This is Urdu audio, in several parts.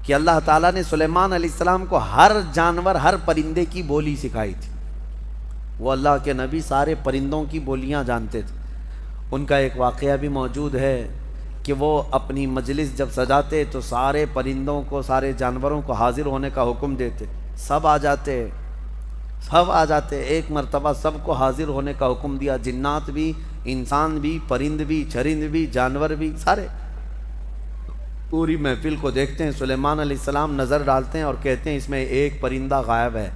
کہ اللہ تعالیٰ نے سلیمان علیہ السلام کو ہر جانور، ہر پرندے کی بولی سکھائی تھی۔ وہ اللہ کے نبی سارے پرندوں کی بولیاں جانتے تھے۔ ان کا ایک واقعہ بھی موجود ہے کہ وہ اپنی مجلس جب سجاتے تو سارے پرندوں کو، سارے جانوروں کو حاضر ہونے کا حکم دیتے، سب آ جاتے۔ ایک مرتبہ سب کو حاضر ہونے کا حکم دیا، جنات بھی، انسان بھی، پرند بھی، چرند بھی، جانور بھی، سارے پوری محفل کو دیکھتے ہیں۔ سلیمان علیہ السلام نظر ڈالتے ہیں اور کہتے ہیں اس میں ایک پرندہ غائب ہے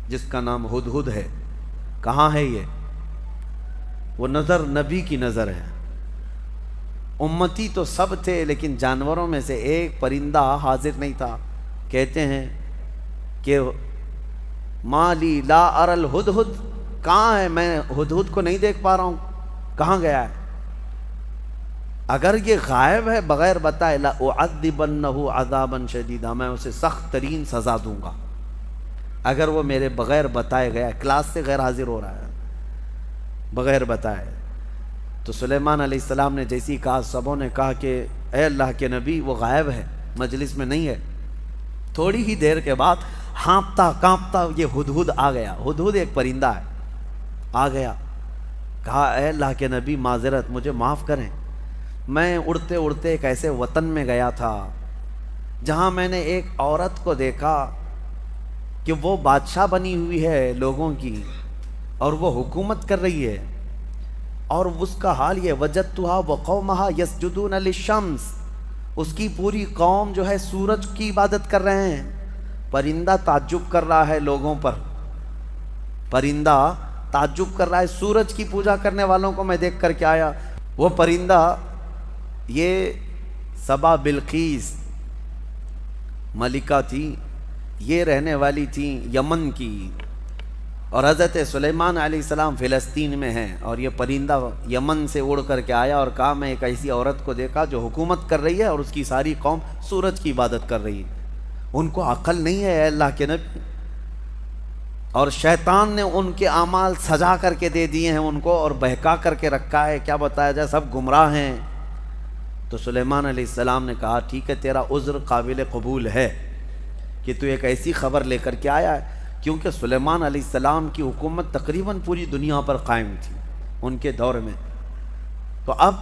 جس کا نام ہدہد ہے، کہاں ہے یہ؟ وہ نظر نبی کی نظر ہے۔ امتی تو سب تھے لیکن جانوروں میں سے ایک پرندہ حاضر نہیں تھا۔ کہتے ہیں کہ مالی لا اری الہدہد، کہاں ہے؟ میں ہدہد کو نہیں دیکھ پا رہا ہوں، کہاں گیا ہے؟ اگر یہ غائب ہے بغیر بتائے، لأعذبنہ عذابا شدیدا، میں اسے سخت ترین سزا دوں گا۔ اگر وہ میرے بغیر بتائے گیا، کلاس سے غیر حاضر ہو رہا ہے بغیر بتائے۔ تو سلیمان علیہ السلام نے جیسی کہا، سبوں نے کہا کہ اے اللہ کے نبی وہ غائب ہے، مجلس میں نہیں ہے۔ تھوڑی ہی دیر کے بعد ہانپتا کانپتا یہ ہدہد آ گیا۔ ہدہد ایک پرندہ ہے، آ گیا، کہا اے اللہ کے نبی معذرت، مجھے معاف کریں، میں اڑتے اڑتے ایک ایسے وطن میں گیا تھا جہاں میں نے ایک عورت کو دیکھا کہ وہ بادشاہ بنی ہوئی ہے لوگوں کی اور وہ حکومت کر رہی ہے، اور اس کا حال یہ، وجدتها وقومها يسجدون للشمس، اس کی پوری قوم جو ہے سورج کی عبادت کر رہے ہیں۔ پرندہ تعجب کر رہا ہے لوگوں پر، پرندہ تعجب کر رہا ہے، سورج کی پوجا کرنے والوں کو میں دیکھ کر کے آیا۔ وہ پرندہ یہ سبا بلقیس ملکہ تھی، یہ رہنے والی تھی یمن کی، اور حضرت سلیمان علیہ السلام فلسطین میں ہیں، اور یہ پرندہ یمن سے اڑ کر کے آیا اور کہا میں ایک ایسی عورت کو دیکھا جو حکومت کر رہی ہے اور اس کی ساری قوم سورج کی عبادت کر رہی ہے۔ ان کو عقل نہیں ہے اے اللہ کے نبی، اور شیطان نے ان کے اعمال سجا کر کے دے دیے ہیں ان کو، اور بہکا کر کے رکھا ہے، کیا بتایا جائے، سب گمراہ ہیں۔ تو سلیمان علیہ السلام نے کہا ٹھیک ہے، تیرا عذر قابل قبول ہے کہ تو ایک ایسی خبر لے کر کے آیا ہے، کیونکہ سلیمان علیہ السلام کی حکومت تقریباً پوری دنیا پر قائم تھی ان کے دور میں۔ تو اب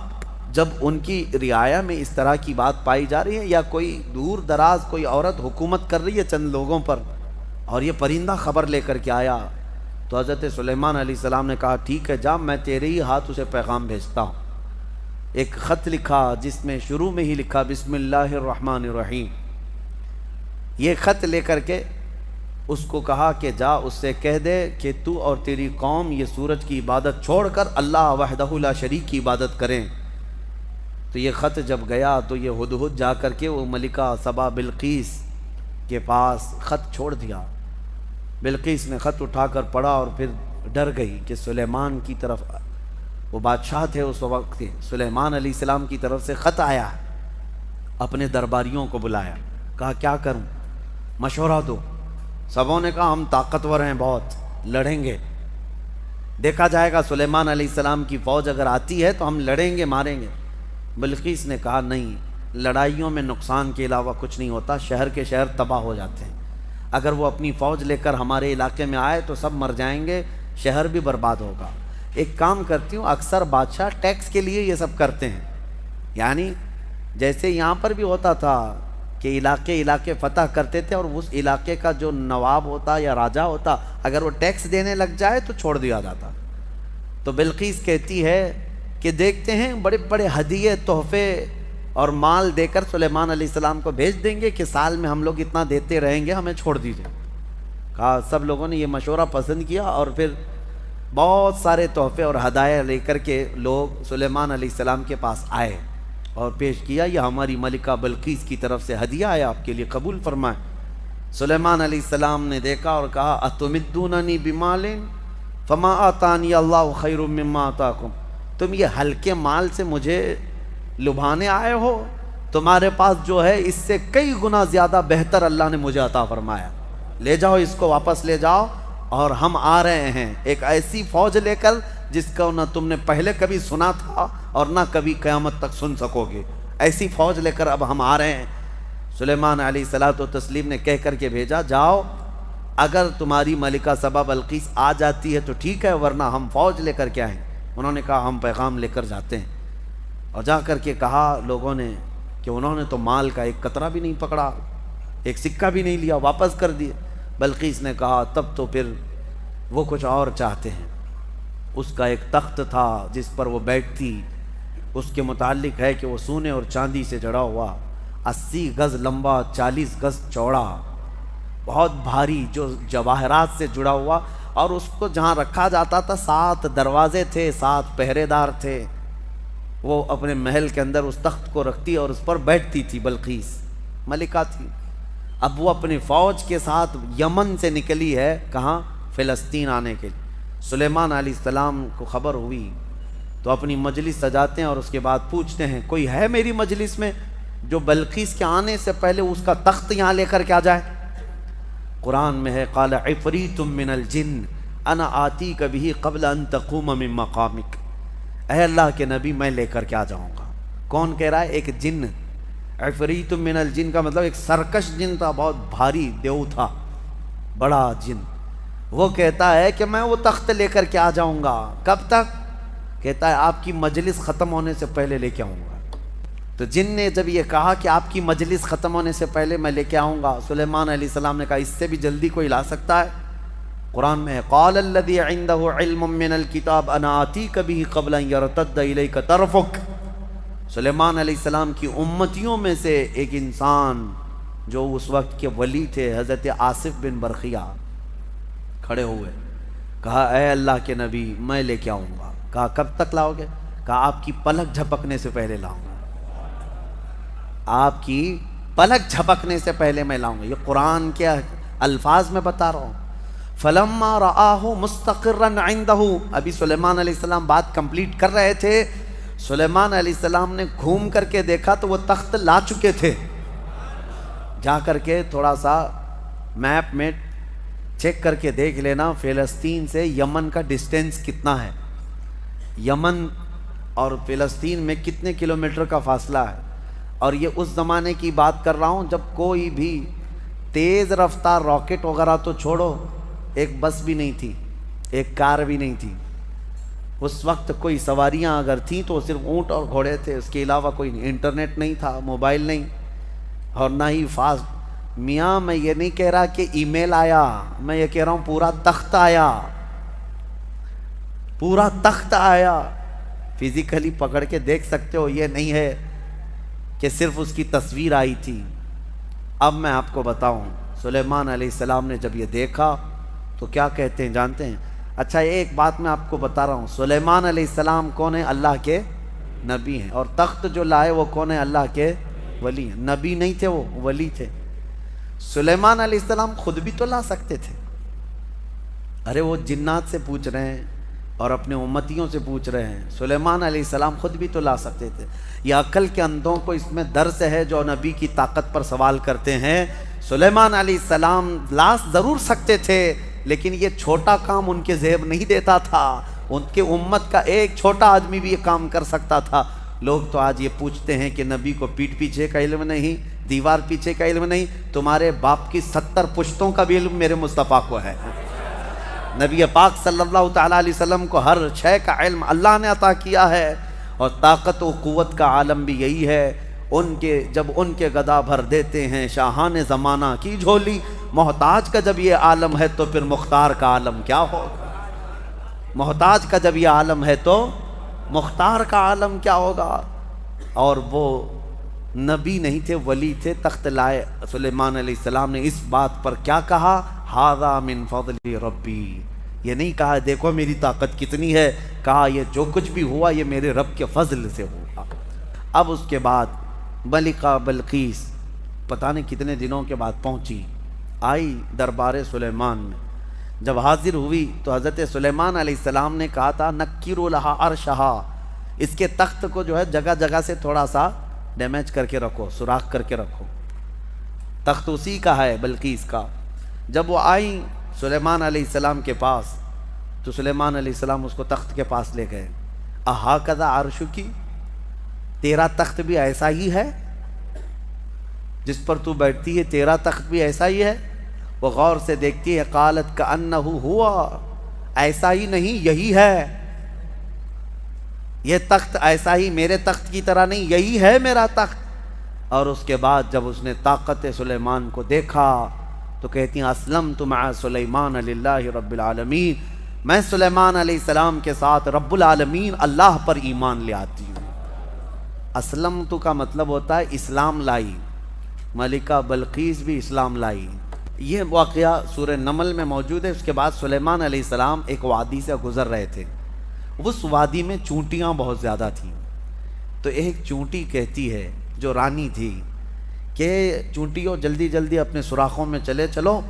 جب ان کی رعایا میں اس طرح کی بات پائی جا رہی ہے، یا کوئی دور دراز کوئی عورت حکومت کر رہی ہے چند لوگوں پر، اور یہ پرندہ خبر لے کر کے آیا، تو حضرت سلیمان علیہ السلام نے کہا ٹھیک ہے جا، میں تیرے ہی ہاتھ اسے پیغام بھیجتا ہوں۔ ایک خط لکھا جس میں شروع میں ہی لکھا بسم اللہ الرحمن الرحیم۔ یہ خط لے کر کے اس کو کہا کہ جا اس سے کہہ دے کہ تو اور تیری قوم یہ سورج کی عبادت چھوڑ کر اللہ وحدہ لا شریک کی عبادت کریں۔ تو یہ خط جب گیا تو یہ ہدہد جا کر کے وہ ملکہ سبا بلقیس کے پاس خط چھوڑ دیا۔ بلقیس نے خط اٹھا کر پڑھا اور پھر ڈر گئی کہ سلیمان کی طرف، وہ بادشاہ تھے اس وقت، سلیمان علیہ السلام کی طرف سے خط آیا، اپنے درباریوں کو بلایا، کہا کیا کروں، مشورہ دو۔ سبوں نے کہا ہم طاقتور ہیں، بہت لڑیں گے، دیکھا جائے گا سلیمان علیہ السلام کی فوج اگر آتی ہے تو ہم لڑیں گے، ماریں گے۔ بلقیس نے کہا نہیں، لڑائیوں میں نقصان کے علاوہ کچھ نہیں ہوتا، شہر کے شہر تباہ ہو جاتے ہیں، اگر وہ اپنی فوج لے کر ہمارے علاقے میں آئے تو سب مر جائیں گے، شہر بھی برباد ہوگا۔ ایک کام کرتی ہوں، اکثر بادشاہ ٹیکس کے لیے یہ سب کرتے ہیں، یعنی جیسے یہاں پر بھی ہوتا تھا کہ علاقے فتح کرتے تھے، اور اس علاقے کا جو نواب ہوتا یا راجہ ہوتا اگر وہ ٹیکس دینے لگ جائے تو چھوڑ دیا جاتا۔ تو بلقیس کہتی ہے کہ دیکھتے ہیں بڑے بڑے ہدیے، تحفے اور مال دے کر سلیمان علیہ السلام کو بھیج دیں گے کہ سال میں ہم لوگ اتنا دیتے رہیں گے، ہمیں چھوڑ دیجیے۔ کہا سب لوگوں نے یہ مشورہ پسند کیا، اور پھر بہت سارے تحفے اور ہدایہ لے کر کے لوگ سلیمان علیہ السلام کے پاس آئے اور پیش کیا، یہ ہماری ملکہ بلقیس کی طرف سے ہدیہ ہے، آپ کے لیے قبول فرمائیں۔ سلیمان علیہ السلام نے دیکھا اور کہا اتمدوننی بمال فما آتانی اللہ خیر مما آتاکم، تم یہ ہلکے مال سے مجھے لبھانے آئے ہو، تمہارے پاس جو ہے اس سے کئی گنا زیادہ بہتر اللہ نے مجھے عطا فرمایا، لے جاؤ اس کو، واپس لے جاؤ، اور ہم آ رہے ہیں ایک ایسی فوج لے کر جس کا نہ تم نے پہلے کبھی سنا تھا اور نہ کبھی قیامت تک سن سکو گے، ایسی فوج لے کر اب ہم آ رہے ہیں۔ سلیمان علیہ الصلوۃ والتسلیم نے کہہ کر کے بھیجا جاؤ، اگر تمہاری ملکہ سبا بلقیس آ جاتی ہے تو ٹھیک ہے، ورنہ ہم فوج لے کر کے آئیں۔ انہوں نے کہا ہم پیغام لے کر جاتے ہیں، اور جا کر کے کہا لوگوں نے کہ انہوں نے تو مال کا ایک قطرہ بھی نہیں پکڑا، ایک سکہ بھی نہیں لیا، واپس کر دیے۔ بلقیس نے کہا تب تو پھر وہ کچھ اور چاہتے ہیں۔ اس کا ایک تخت تھا جس پر وہ بیٹھتی، اس کے متعلق ہے کہ وہ سونے اور چاندی سے جڑا ہوا، 80 گز لمبا، 40 گز چوڑا، بہت بھاری، جو جواہرات سے جڑا ہوا، اور اس کو جہاں رکھا جاتا تھا 7 دروازے تھے، 7 پہرے دار تھے۔ وہ اپنے محل کے اندر اس تخت کو رکھتی اور اس پر بیٹھتی تھی۔ بلقیس ملکہ تھی۔ اب وہ اپنی فوج کے ساتھ یمن سے نکلی ہے، کہاں؟ فلسطین آنے کے لیے۔ سلیمان علیہ السلام کو خبر ہوئی تو اپنی مجلس سجاتے ہیں اور اس کے بعد پوچھتے ہیں کوئی ہے میری مجلس میں جو بلقیس کے آنے سے پہلے اس کا تخت یہاں لے کر کے آ جائے؟ قرآن میں ہے قال عفریت من الجن انا آتیک بہ قبل ان تقوم من مقامک، اے اللہ کے نبی میں لے کر کے آ جاؤں گا۔ کون کہہ رہا ہے؟ ایک جن۔ عفریت من الجن کا مطلب ایک سرکش جن تھا، بہت بھاری دیو تھا، بڑا جن۔ وہ کہتا ہے کہ میں وہ تخت لے کر کے آ جاؤں گا۔ کب تک؟ کہتا ہے آپ کی مجلس ختم ہونے سے پہلے لے کے آؤں گا۔ تو جن نے جب یہ کہا کہ آپ کی مجلس ختم ہونے سے پہلے میں لے کے آؤں گا، سلیمان علیہ السلام نے کہا اس سے بھی جلدی کوئی لا سکتا ہے؟ قرآن میں ہے قال الذی عنده علم من الکتاب انا آتیک بہ قبل ان یرتد الیک طرفک۔ سلیمان علیہ السلام کی امتیوں میں سے ایک انسان جو اس وقت کے ولی تھے، حضرت آصف بن برخیہ، کھڑے ہوئے، کہا اے اللہ کے نبی میں لے کے آؤں گا۔ کہا کب تک لاؤ گے؟ کہا آپ کی پلک جھپکنے سے پہلے لاؤں گا، آپ کی پلک جھپکنے سے پہلے میں لاؤں گا۔ یہ قرآن کے الفاظ میں بتا رہا ہوں۔ فلما رآہ مستقرا عنده، ابھی سلیمان علیہ السلام بات کمپلیٹ کر رہے تھے، سلیمان علیہ السلام نے گھوم کر کے دیکھا تو وہ تخت لا چکے تھے۔ جا کر کے تھوڑا سا میپ میں چیک کر کے دیکھ لینا فلسطین سے یمن کا ڈسٹینس کتنا ہے، یمن اور فلسطین میں کتنے کلومیٹر کا فاصلہ ہے۔ اور یہ اس زمانے کی بات کر رہا ہوں جب کوئی بھی تیز رفتار راکٹ وغیرہ تو چھوڑو، ایک بس بھی نہیں تھی، ایک کار بھی نہیں تھی۔ اس وقت کوئی سواریاں اگر تھیں تو صرف اونٹ اور گھوڑے تھے، اس کے علاوہ کوئی نہیں، انٹرنیٹ نہیں تھا، موبائل نہیں، اور نہ ہی فاسٹ۔ میاں میں یہ نہیں کہہ رہا کہ ای میل آیا، میں یہ کہہ رہا ہوں پورا تخت آیا، پورا تخت آیا۔ فزیکلی پکڑ کے دیکھ سکتے ہو، یہ نہیں ہے کہ صرف اس کی تصویر آئی تھی۔ اب میں آپ کو بتاؤں سلیمان علیہ السلام نے جب یہ دیکھا تو کیا کہتے ہیں جانتے ہیں؟ اچھا ایک بات میں آپ کو بتا رہا ہوں، سلیمان علیہ السلام کون ہے؟ اللہ کے نبی ہیں، اور تخت جو لائے وہ کون ہے؟ اللہ کے ولی ہیں۔ نبی نہیں تھے، وہ ولی تھے۔ سلیمان علیہ السلام خود بھی تو لا سکتے تھے، ارے وہ جنات سے پوچھ رہے ہیں اور اپنے امتیوں سے پوچھ رہے ہیں، سلیمان علیہ السلام خود بھی تو لا سکتے تھے۔ یہ عقل کے اندھوں کو اس میں درس ہے جو نبی کی طاقت پر سوال کرتے ہیں۔ سلیمان علیہ السلام لا ضرور سکتے تھے، لیکن یہ چھوٹا کام ان کے ذہن نہیں دیتا تھا، ان کے امت کا ایک چھوٹا آدمی بھی یہ کام کر سکتا تھا۔ لوگ تو آج یہ پوچھتے ہیں کہ نبی کو پیٹھ پیچھے کا علم نہیں، دیوار پیچھے کا علم نہیں، تمہارے باپ کی 70 پشتوں کا بھی علم میرے مصطفیٰ کو ہے۔ نبی پاک صلی اللہ تعالیٰ علیہ وسلم کو ہر شے کا علم اللہ نے عطا کیا ہے، اور طاقت و قوت کا عالم بھی یہی ہے۔ جب ان کے گدا بھر دیتے ہیں شاہان زمانہ کی جھولی، محتاج کا جب یہ عالم ہے تو پھر مختار کا عالم کیا ہوگا؟ محتاج کا جب یہ عالم ہے تو مختار کا عالم کیا ہوگا؟ اور وہ نبی نہیں تھے، ولی تھے، تخت لائے۔ سلیمان علیہ السلام نے اس بات پر کیا کہا؟ ھذا من فضل ربی، یہ نہیں کہا دیکھو میری طاقت کتنی ہے، کہا یہ جو کچھ بھی ہوا یہ میرے رب کے فضل سے ہوا۔ اب اس کے بعد ملکہ بلقیس پتہ نہیں کتنے دنوں کے بعد پہنچی، آئی دربار سلیمان میں۔ جب حاضر ہوئی تو حضرت سلیمان علیہ السلام نے کہا تھا نکروا لہا عرشہا، اس کے تخت کو جو ہے جگہ جگہ سے تھوڑا سا ڈیمیج کر کے رکھو، سوراخ کر کے رکھو، تخت اسی کا ہے بلقیس کا۔ جب وہ آئیں سلیمان علیہ السلام کے پاس تو سلیمان علیہ السلام اس کو تخت کے پاس لے گئے۔ اہاکذا عرشکی، تیرا تخت بھی ایسا ہی ہے؟ جس پر تو بیٹھتی ہے تیرا تخت بھی ایسا ہی ہے؟ وہ غور سے دیکھتی ہے، قالت کأنہ ہوا، ایسا ہی نہیں یہی ہے، یہ تخت ایسا ہی میرے تخت کی طرح نہیں، یہی ہے میرا تخت۔ اور اس کے بعد جب اس نے طاقت سلیمان کو دیکھا تو کہتی ہیں اسلمت مع سلیمان للہ رب العالمین، میں سلیمان علیہ السلام کے ساتھ رب العالمین اللہ پر ایمان لے آتی ہوں۔ اسلمت کا مطلب ہوتا ہے اسلام لائی، ملکہ بلقیس بھی اسلام لائی۔ یہ واقعہ سورہ نمل میں موجود ہے۔ اس کے بعد سلیمان علیہ السلام ایک وادی سے گزر رہے تھے، اس وادی میں چونٹیاں بہت زیادہ تھیں، تو ایک چونٹی کہتی ہے جو رانی تھی کہ چونٹیوں جلدی جلدی اپنے سوراخوں میں چلو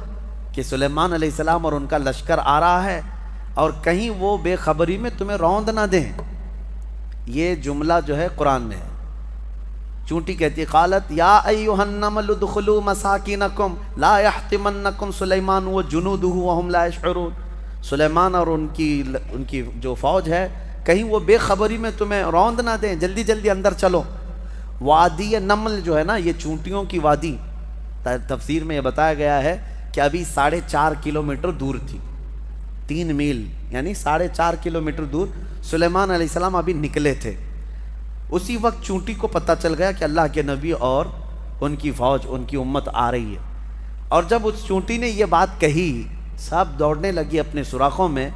کہ سلیمان علیہ السلام اور ان کا لشکر آ رہا ہے اور کہیں وہ بے خبری میں تمہیں روند نہ دیں۔ یہ جملہ جو ہے قرآن میں ہے۔ چونٹی کہتی ہے قالت یا ایھا النمل ادخلوا مساکنکم لا یحطمنکم سلیمان وجنودہ وہم لا یشعرون، سلیمان اور ان کی جو فوج ہے کہیں وہ بے خبری میں تمہیں روند نہ دیں، جلدی جلدی اندر چلو۔ وادی نمل جو ہے نا، یہ چونٹیوں کی وادی، تفسیر میں یہ بتایا گیا ہے کہ ابھی 4.5 کلومیٹر دور تھی، 3 میل یعنی 4.5 کلومیٹر دور سلیمان علیہ السلام ابھی نکلے تھے۔ اسی وقت چونٹی کو پتہ چل گیا کہ اللہ کے نبی اور ان کی فوج، ان کی امت آ رہی ہے، اور جب اس چونٹی نے یہ بات کہی سب دوڑنے لگی اپنے سوراخوں میں۔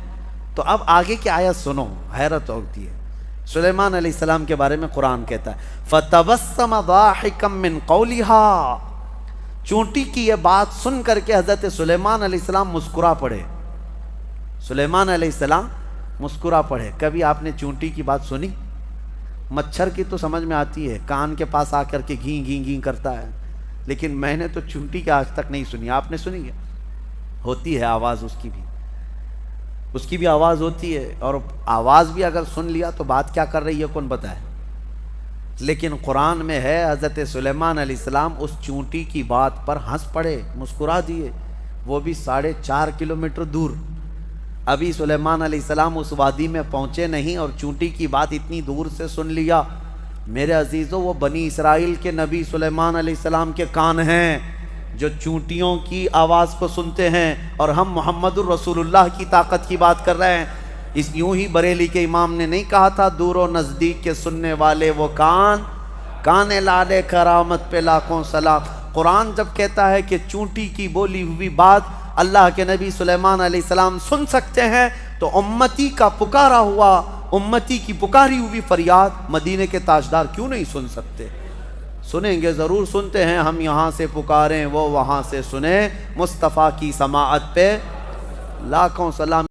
تو اب آگے کی آیت سنو، حیرت ہوتی ہے۔ سلیمان علیہ السلام کے بارے میں قرآن کہتا ہے فَتَبَسَّمَ ضَاحِكًا مِّن قَوْلِهَا، چونٹی کی یہ بات سن کر کے حضرت سلیمان علیہ السلام مسکرا پڑے۔ سلیمان علیہ السلام مسکرا پڑے۔ کبھی آپ نے چونٹی کی بات سنی؟ مچھر کی تو سمجھ میں آتی ہے، کان کے پاس آ کر کے گھیں گھیں گھیں کرتا ہے، لیکن میں نے تو چونٹی کی آج تک نہیں سنی۔ آپ نے سنی ہے؟ ہوتی ہے آواز، اس کی بھی آواز ہوتی ہے، اور آواز بھی اگر سن لیا تو بات کیا کر رہی ہے کون بتائے۔ لیکن قرآن میں ہے حضرت سلیمان علیہ السلام اس چونٹی کی بات پر ہنس پڑے، مسکرا دیے، وہ بھی 4.5 کلومیٹر دور۔ ابھی سلیمان علیہ السلام اس وادی میں پہنچے نہیں اور چونٹی کی بات اتنی دور سے سن لیا۔ میرے عزیزوں، وہ بنی اسرائیل کے نبی سلیمان علیہ السلام کے کان ہیں جو چونٹیوں کی آواز کو سنتے ہیں، اور ہم محمد الرسول اللہ کی طاقت کی بات کر رہے ہیں۔ اس یوں ہی بریلی کے امام نے نہیں کہا تھا دور و نزدیک کے سننے والے وہ کان لالے کرامت پہ لاکھوں سلام۔ قرآن جب کہتا ہے کہ چونٹی کی بولی ہوئی بات اللہ کے نبی سلیمان علیہ السلام سن سکتے ہیں، تو امتی کا پکارا ہوا، امتی کی پکاری ہوئی فریاد مدینے کے تاجدار کیوں نہیں سن سکتے؟ سنیں گے، ضرور سنتے ہیں۔ ہم یہاں سے پکاریں وہ وہاں سے سنیں، مصطفیٰ کی سماعت پہ لاکھوں سلام۔